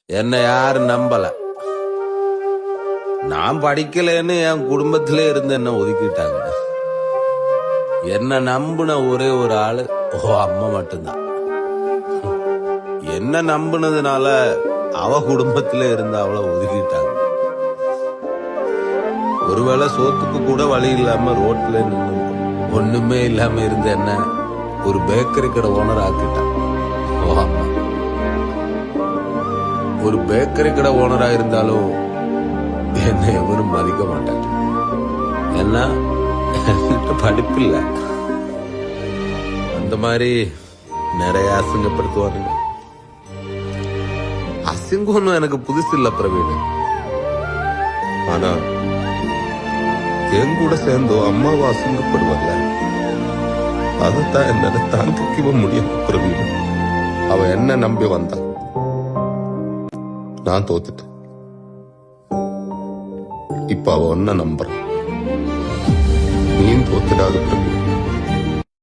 என்ன யாரும் நம்பல. நான் படிக்கலன்னு என் குடும்பத்திலே இருந்து என்ன ஒதுக்கிட்டாங்க. என்ன நம்புன ஒரே ஒரு ஆளு அம்மா மட்டும்தான். என்ன நம்புனதுனால அவ குடும்பத்திலே இருந்து அவளை ஒதுக்கிட்டாங்க. ஒருவேளை சோத்துக்கு கூட வழி இல்லாம ரோட்ல நின்று ஒண்ணுமே இல்லாம இருந்த என்ன ஒரு பேக்கரி கடை ஓனர் ஆக்கிட்டான். ஒரு பேக்கரி கடை ஓனரா இருந்தாலும் என்ன எவரும் மதிக்க மாட்டாங்க. ஏன்னா படிப்பில்லை. அந்த மாதிரி நிறைய அசிங்கப்படுத்துவாருங்க. அசிங்கம் எனக்கு புதுசு இல்ல பிரவீன். ஆனா என் கூட சேர்ந்தோ அம்மாவை அசிங்கப்படுவார்ல, அதைத்தான் என்னால தாங்கிக்கவே முடியும் பிரவீன். அவ என்ன நம்பி வந்தா, நான் தோத்துட்டேன். இப்ப அவ ஒன்ன நம்புறான். நீ தோத்துடாது பிரவீன்.